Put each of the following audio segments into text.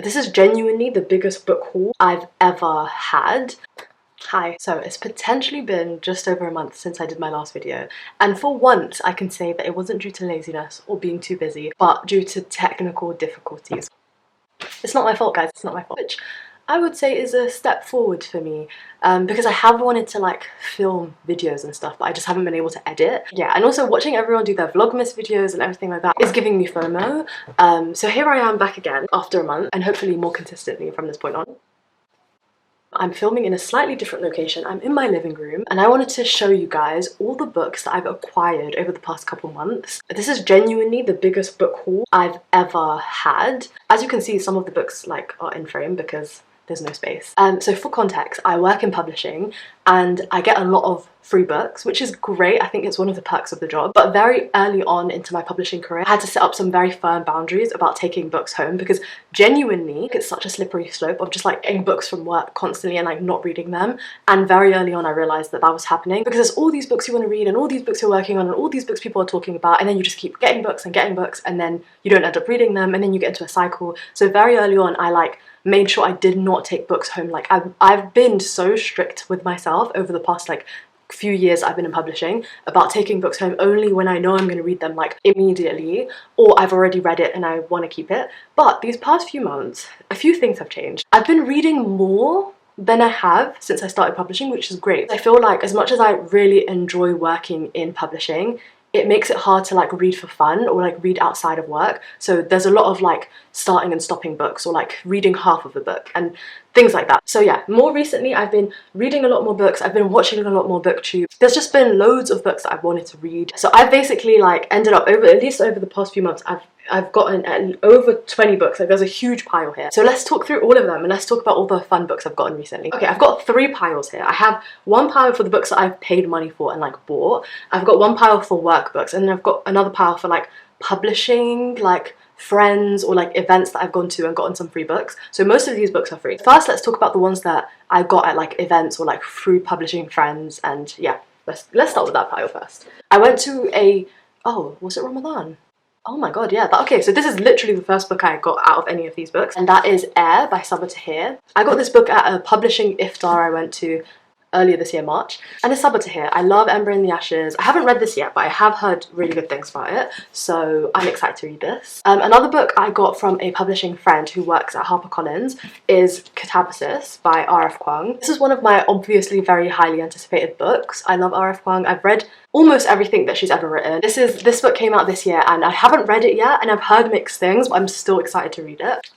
This is genuinely the biggest book haul I've ever had. Hi. So it's potentially been just over a month since I did my last video, and for once I can say that it wasn't due to laziness or being too busy, but due to technical difficulties. It's not my fault, guys, it's not my fault. Which I would say is a step forward for me, because I have wanted to like film videos and stuff, but I just haven't been able to edit. Yeah, and also watching everyone do their Vlogmas videos and everything like that is giving me FOMO. So here I am back again after a month, and hopefully more consistently from this point on. I'm filming in a slightly different location. I'm in my living room, and I wanted to show you guys all the books that I've acquired over the past couple months. This is genuinely the biggest book haul I've ever had. As you can see, some of the books like are in frame because there's no space. So for context, I work in publishing and I get a lot of free books, which is great. I think it's one of the perks of the job. But very early on into my publishing career, I had to set up some very firm boundaries about taking books home, because genuinely it's such a slippery slope of just like getting books from work constantly and like not reading them. And very early on I realized that that was happening, because there's all these books you want to read and all these books you're working on and all these books people are talking about, and then you just keep getting books and then you don't end up reading them, and then you get into a cycle. So very early on I like made sure I did not take books home. Like I've been so strict with myself over the past like few years I've been in publishing about taking books home only when I know I'm going to read them like immediately, or I've already read it and I want to keep it. But these past few months, a few things have changed. I've been reading more than I have since I started publishing, which is great. I feel like as much as I really enjoy working in publishing, it makes it hard to like read for fun or like read outside of work. So there's a lot of like starting and stopping books, or like reading half of a book and things like that. So yeah, more recently I've been reading a lot more books, I've been watching a lot more booktube. There's just been loads of books that I've wanted to read. So I've basically like ended up at least over the past few months, I've gotten over 20 books. Like there's a huge pile here. So let's talk through all of them and let's talk about all the fun books I've gotten recently. Okay, I've got 3 piles here. I have one pile for the books that I've paid money for and like bought. I've got one pile for work books, and then I've got another pile for like publishing, like friends or like events that I've gone to and gotten some free books. So most of these books are free. First, let's talk about the ones that I got at like events or like through publishing friends, and yeah, let's start with that pile first. I went to was it Ramadan? Oh my god, yeah. Okay, so this is literally the first book I got out of any of these books, and that is Air by Sabaa Tahir. I got this book at a publishing iftar I went to earlier this year, March, and it's Sabaa Tahir. I love Ember in the Ashes. I haven't read this yet, but I have heard really good things about it, so I'm excited to read this. Another book I got from a publishing friend who works at HarperCollins is Catabasis by R.F. Kuang. This is one of my obviously very highly anticipated books. I love R.F. Kuang. I've read almost everything that she's ever written. This book came out this year and I haven't read it yet, and I've heard mixed things, but I'm still excited to read it.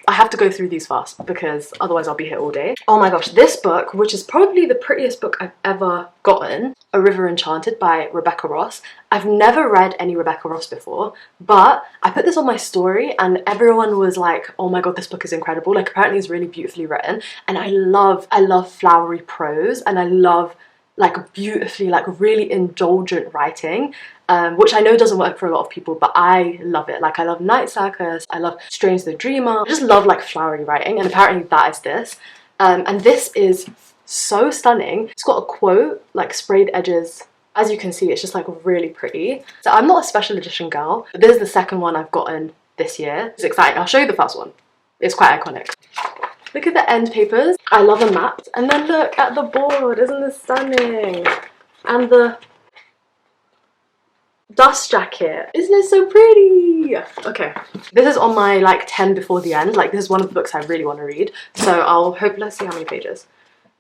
I have to go through these fast because otherwise I'll be here all day. Oh my gosh, this book, which is probably the prettiest book I've ever gotten, A River Enchanted by Rebecca Ross. I've never read any Rebecca Ross before, but I put this on my story and everyone was like, oh my god, this book is incredible. Like apparently it's really beautifully written, and I love flowery prose, and I love like beautifully, like really indulgent writing, which I know doesn't work for a lot of people, but I love it. Like I love Night Circus, I love Strange the Dreamer, I just love like flowery writing, and apparently that is this. And this is so stunning. It's got a quote, like sprayed edges. As you can see, it's just like really pretty. So I'm not a special edition girl, but this is the second one I've gotten this year. It's exciting. I'll show you the first one. It's quite iconic. Look at the end papers. I love them mapped. And then look at the board. Isn't this stunning? And the dust jacket. Isn't it so pretty? Okay. This is on my like 10 before the end. Like this is one of the books I really want to read. So let's see how many pages.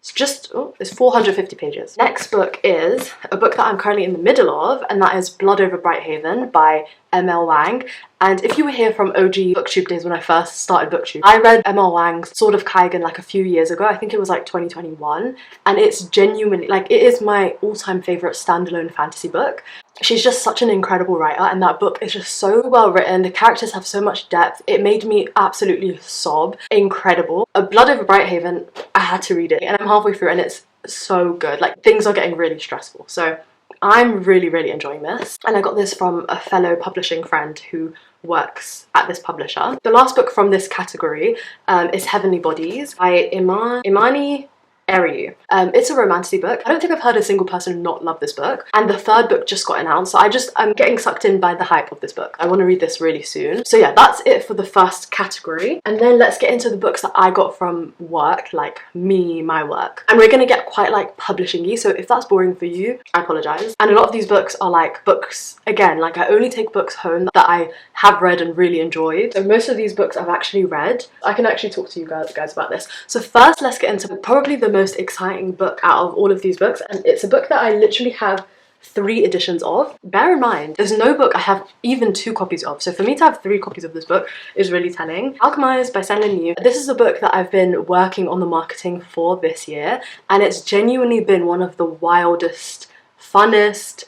It's 450 pages. Next book is a book that I'm currently in the middle of, and that is Blood Over Brighthaven by M.L. Wang. And if you were here from OG Booktube days when I first started Booktube, I read M.L. Wang's Sword of Kaigan like a few years ago. I think it was like 2021, and it's genuinely like, it is my all-time favorite standalone fantasy book. She's just such an incredible writer, and that book is just so well written. The characters have so much depth. It made me absolutely sob. Incredible. Blood Over Brighthaven, I had to read it, and I'm halfway through and it's so good. Like things are getting really stressful, so I'm really enjoying this. And I got this from a fellow publishing friend who works at this publisher. The last book from this category is Heavenly Bodies by Imani Eri. It's a romantic book. I don't think I've heard a single person not love this book, and the third book just got announced, so I'm getting sucked in by the hype of this book. I want to read this really soon. So yeah, that's it for the first category, and then let's get into the books that I got from work, like my work. And we're gonna get quite like publishing-y, so if that's boring for you, I apologize. And a lot of these books are like books, again, like I only take books home that I have read and really enjoyed. So most of these books I've actually read. I can actually talk to you guys about this. So first, let's get into probably the most exciting book out of all of these books, and it's a book that I literally have 3 editions of. Bear in mind, there's no book I have even 2 copies of, so for me to have 3 copies of this book is really telling. Alchemized by San Lin Yu. This is a book that I've been working on the marketing for this year, and it's genuinely been one of the wildest, funnest,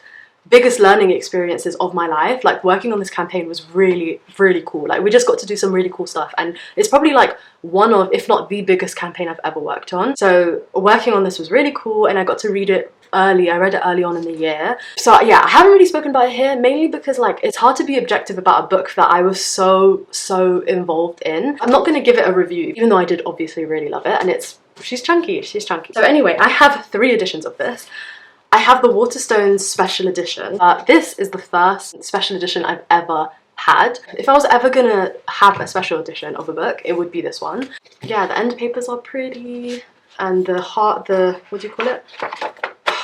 biggest learning experiences of my life. Like, working on this campaign was really, really cool. Like, we just got to do some really cool stuff, and it's probably like one of, if not the biggest campaign I've ever worked on. So working on this was really cool, and I got to read it early. I read it early on in the year. So yeah, I haven't really spoken about it here, mainly because like it's hard to be objective about a book that I was so involved in. I'm not going to give it a review, even though I did obviously really love it, and she's chunky. So anyway, I have 3 editions of this. I have the Waterstones special edition. This is the first special edition I've ever had. If I was ever gonna have a special edition of a book, it would be this one. Yeah, the end papers are pretty, and what do you call it?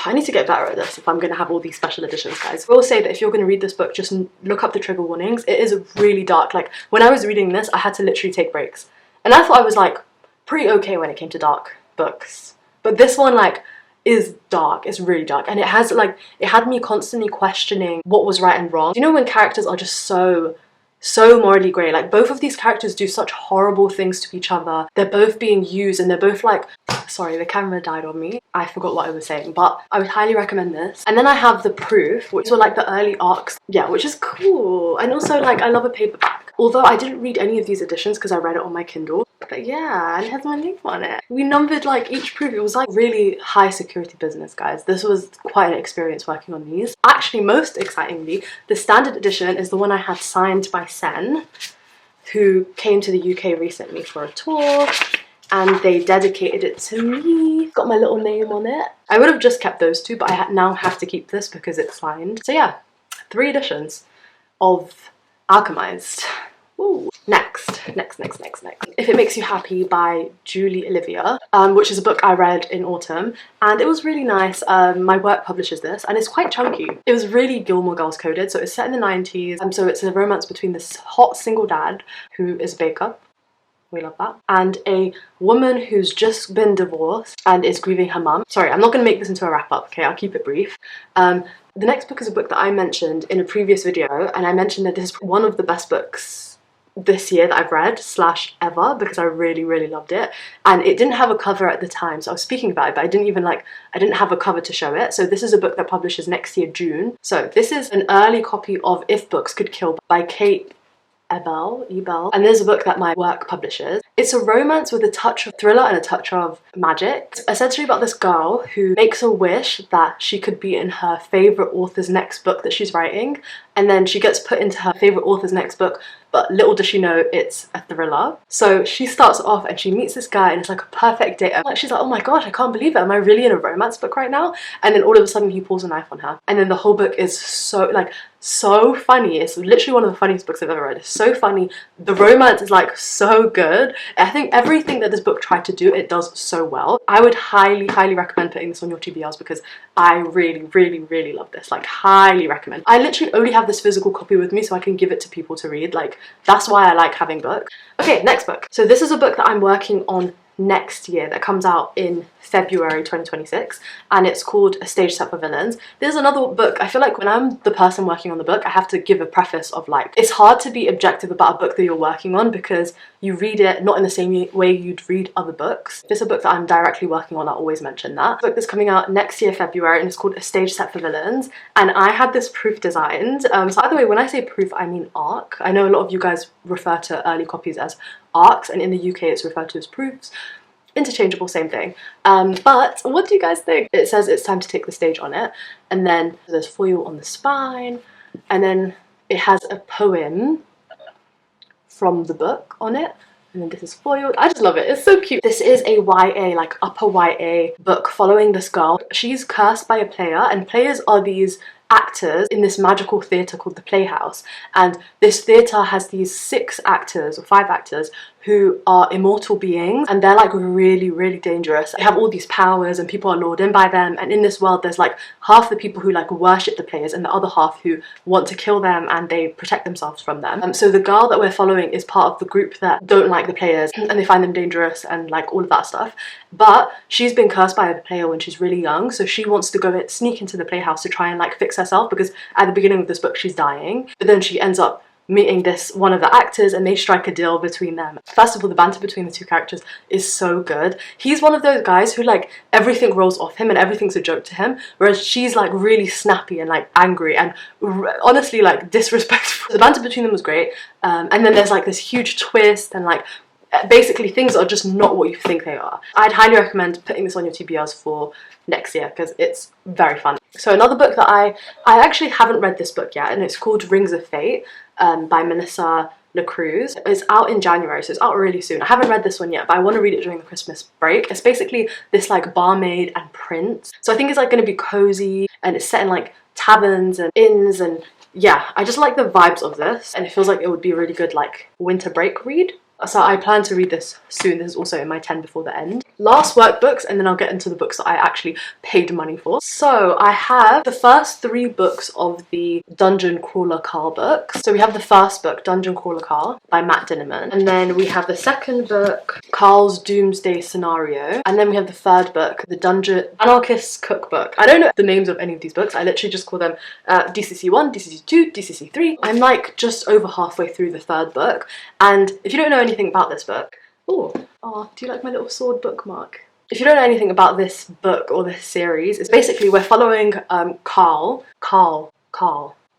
I need to get better at this if I'm going to have all these special editions, guys. I will say that if you're going to read this book, just look up the trigger warnings. It is really dark. Like, when I was reading this, I had to literally take breaks. And I thought I was, like, pretty okay when it came to dark books. But this one, like, is dark. It's really dark. And it had me constantly questioning what was right and wrong. You know when characters are just so morally grey? Like, both of these characters do such horrible things to each other. They're both being used, and they're both like, sorry, the camera died on me. I forgot what I was saying, but I would highly recommend this. And then I have the proof, which were like the early arcs. Yeah, which is cool. And also, like, I love a paperback. Although I didn't read any of these editions because I read it on my Kindle. But yeah, and it has my name on it. We numbered like each proof. It was like really high security business, guys. This was quite an experience working on these. Actually, most excitingly, the standard edition is the one I had signed by Sen, who came to the UK recently for a tour, and they dedicated it to me. Got my little name on it. I would have just kept those 2, but I now have to keep this because it's signed. So yeah, 3 editions of Alchemized. Ooh. Next. If It Makes You Happy by Julie Olivia, which is a book I read in autumn, and it was really nice. My work publishes this, and it's quite chunky. It was really Gilmore Girls coded, so it's set in the 90s, and so it's a romance between this hot single dad who is a baker. We love that. And a woman who's just been divorced and is grieving her mum. Sorry, I'm not going to make this into a wrap-up, okay? I'll keep it brief. The next book is a book that I mentioned in a previous video, and I mentioned that this is one of the best books this year that I've read / ever, because I really loved it. And it didn't have a cover at the time, so I was speaking about it, but I didn't have a cover to show it. So this is a book that publishes next year, June. So this is an early copy of If Books Could Kill by Kate Ebel, and there's a book that my work publishes. It's a romance with a touch of thriller and a touch of magic. It's essentially about this girl who makes a wish that she could be in her favourite author's next book that she's writing, and then she gets put into her favourite author's next book, but little does she know it's a thriller. So she starts off and she meets this guy, and it's like a perfect date. She's like, oh my gosh, I can't believe it. Am I really in a romance book right now? And then all of a sudden he pulls a knife on her. And then the whole book is so funny. It's literally one of the funniest books I've ever read. It's so funny. The romance is like so good. I think everything that this book tried to do, it does so well. I would highly recommend putting this on your TBRs because I really love this. Like, highly recommend. I literally only have this physical copy with me so I can give it to people to read. Like, that's why I like having books. Okay, next book. So this is a book that I'm working on next year that comes out in February 2026, and it's called A Stage Set for Villains. There's another book. I feel like when I'm the person working on the book, I have to give a preface of like, it's hard to be objective about a book that you're working on because you read it not in the same way you'd read other books. If it's a book that I'm directly working on, I always mention that. The book that's coming out next year, February, and it's called A Stage Set for Villains, and I had this proof designed. So by the way, when I say proof, I mean arc. I know a lot of you guys refer to early copies as arcs, and in the UK it's referred to as proofs. Interchangeable, same thing. But what do you guys think? It says it's time to take the stage on it, and then there's foil on the spine, and then it has a poem from the book on it. and then this is foiled. I just love it. It's so cute. This is a YA, like upper YA book following this girl. She's cursed by a player, and players are these actors in this magical theatre called the Playhouse, and this theatre has these 6 actors or 5 actors who are immortal beings, and they're like really dangerous. They have all these powers and people are lured in by them, and in this world there's like half the people who like worship the players and the other half who want to kill them and they protect themselves from them. So the girl that we're following is part of the group that don't like the players and they find them dangerous and like all of that stuff, but she's been cursed by a player when she's really young, so she wants to go and sneak into the Playhouse to try and like fix herself, because at the beginning of this book she's dying, but then she ends up meeting this one of the actors and they strike a deal between them. First of all, the banter between the 2 characters is so good. He's one of those guys who like everything rolls off him and everything's a joke to him, whereas she's like really snappy and like angry and honestly like disrespectful. The banter between them was great, and then there's like this huge twist and like basically things are just not what you think they are. I'd highly recommend putting this on your TBRs for next year because it's very fun. So another book that I actually haven't read this book yet, and it's called Rings of Fate by Melissa LaCruz. It's out in January, so it's out really soon. I haven't read this one yet, but I want to read it during the Christmas break. It's basically this like barmaid and prince, so I think it's like going to be cozy, and it's set in like taverns and inns, and yeah, I just like the vibes of this, and it feels like it would be a really good like winter break read. So I plan to read this soon. This is also in my 10 before the end. Last workbooks, and then I'll get into the books that I actually paid money for. So I have the first 3 books of the Dungeon Crawler Carl books. So we have the first book, Dungeon Crawler Carl by Matt Dinnerman. And then we have the second book, Carl's Doomsday Scenario. And then we have the third book, the Dungeon Anarchist's Cookbook. I don't know the names of any of these books. I literally just call them DCC 1, DCC 2, DCC 3. I'm like just over halfway through the third book. And if you don't know anything about this book, oh, do you like my little sword bookmark? If you don't know anything about this book or this series, it's basically we're following Carl.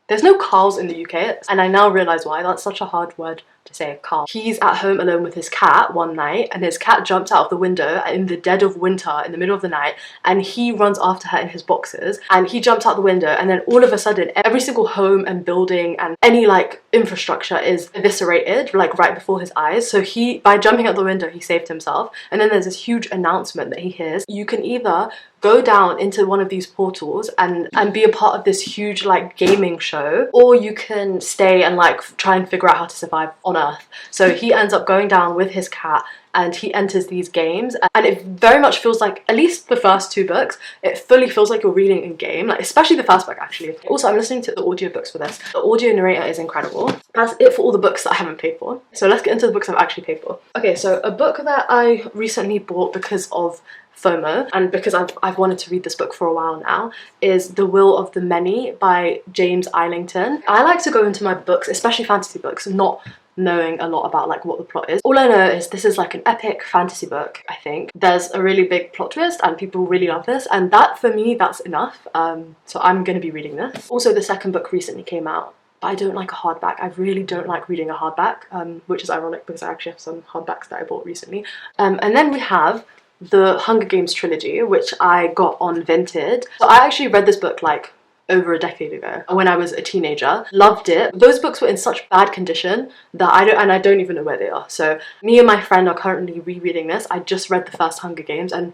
There's no Carls in the UK, and I now realise why. That's such a hard word to say, Carl. He's at home alone with his cat one night, and his cat jumps out of the window in the dead of winter in the middle of the night, and he runs after her in his boxers, and he jumps out the window, and then all of a sudden every single home and building and any like infrastructure is eviscerated like right before his eyes. So he, by jumping out the window, he saved himself. And then there's this huge announcement that he hears: you can either go down into one of these portals and be a part of this huge like gaming show, or you can stay and like try and figure out how to survive on Earth. So he ends up going down with his cat and he enters these games, and it very much feels like, at least the first 2 books, it fully feels like you're reading in game, like especially the first book actually. Also, I'm listening to the audiobooks for this. The audio narrator is incredible. That's it for all the books that I haven't paid for. So let's get into the books I've actually paid for. Okay, so a book that I recently bought because of FOMO, and because I've wanted to read this book for a while now, is The Will of the Many by James Islington. I like to go into my books, especially fantasy books, not knowing a lot about like what the plot is. All I know is this is like an epic fantasy book, I think. There's a really big plot twist and people really love this, and that for me, that's enough. So I'm going to be reading this. Also, the second book recently came out, but I don't like a hardback. I really don't like reading a hardback, which is ironic because I actually have some hardbacks that I bought recently. And then we have the Hunger Games trilogy, which I got on Vinted. So I actually read this book like over a decade ago when I was a teenager. Loved it. Those books were in such bad condition that I don't even know where they are. So me and my friend are currently rereading this. I just read the first Hunger Games, and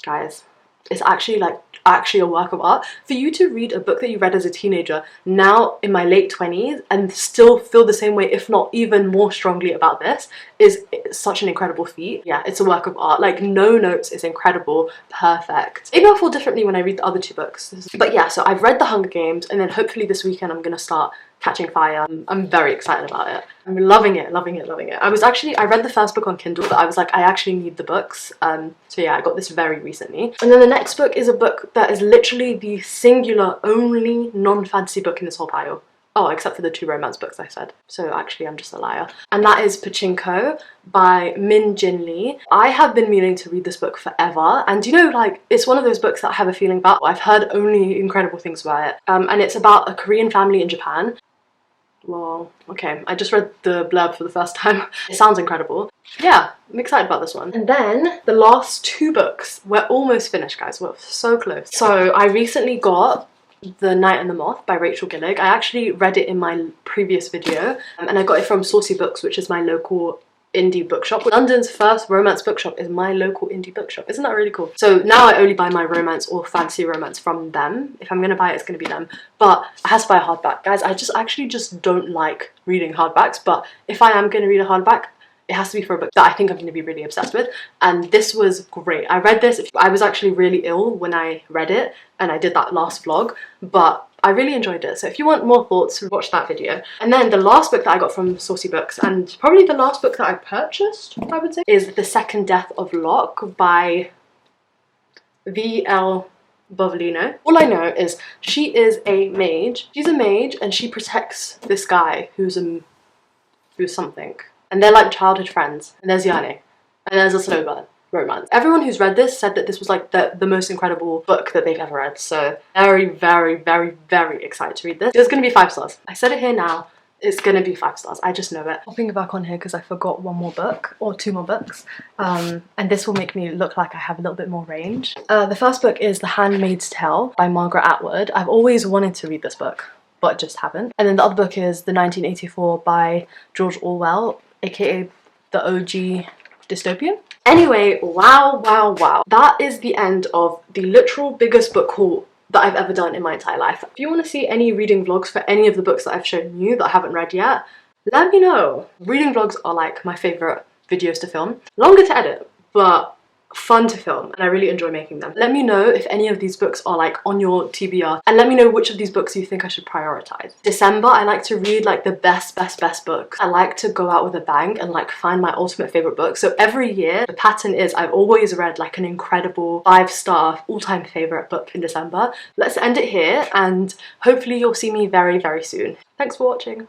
guys, it's actually a work of art. For you to read a book that you read as a teenager now in my late 20s and still feel the same way, if not even more strongly about this, is such an incredible feat. Yeah, it's a work of art. Like, no notes is incredible, perfect. Maybe I'll feel differently when I read the other 2 books. But yeah, so I've read the Hunger Games, and then hopefully this weekend I'm gonna start Catching Fire. I'm very excited about it. I'm loving it. I read the first book on Kindle, but I was like, I actually need the books. So yeah, I got this very recently. And then the next book is a book that is literally the singular only non-fantasy book in this whole pile. Oh, except for the 2 romance books I said. So actually I'm just a liar. And that is Pachinko by Min Jin Lee. I have been meaning to read this book forever. And you know, like, it's one of those books that I have a feeling about. I've heard only incredible things about it. And it's about a Korean family in Japan. Well, okay, I just read the blurb for the first time. It sounds incredible. Yeah, I'm excited about this one. And then the last 2 books, we're almost finished, guys. We're so close. So I recently got The Night and the Moth by Rachel Gillig. I actually read it in my previous video, and I got it from Saucy Books, which is my local indie bookshop. London's first romance bookshop is my local indie bookshop. Isn't that really cool? So now I only buy my romance or fantasy romance from them. If I'm gonna buy it, it's gonna be them. But I have to buy a hardback. Guys, I actually just don't like reading hardbacks, but if I am gonna read a hardback, it has to be for a book that I think I'm going to be really obsessed with, and this was great. I read this, I was actually really ill when I read it, and I did that last vlog, but I really enjoyed it. So if you want more thoughts, watch that video. And then the last book that I got from Saucy Books, and probably the last book that I purchased, I would say, is The Second Death of Locke by V.L. Bovellino. All I know is she is a mage. She's a mage and she protects this guy who's something. And they're like childhood friends. And there's Yane. And there's a slow burn romance. Everyone who's read this said that this was like the most incredible book that they've ever read. So very, very, very, very excited to read this. It's gonna be 5 stars. I said it here now. It's gonna be 5 stars. I just know it. Hopping back on here because I forgot one more book or 2 more books. And this will make me look like I have a little bit more range. The first book is The Handmaid's Tale by Margaret Atwood. I've always wanted to read this book, but just haven't. And then the other book is The 1984 by George Orwell, aka the OG dystopian. Anyway, wow, wow, wow. That is the end of the literal biggest book haul that I've ever done in my entire life. If you want to see any reading vlogs for any of the books that I've shown you that I haven't read yet, let me know. Reading vlogs are like my favourite videos to film. Longer to edit, but fun to film, and I really enjoy making them. Let me know if any of these books are like on your TBR, and let me know which of these books you think I should prioritize. December, I like to read like the best books. I like to go out with a bang and like find my ultimate favorite book. So every year the pattern is I've always read like an incredible 5-star all-time favorite book in December. Let's end it here, and hopefully you'll see me very, very soon. Thanks for watching.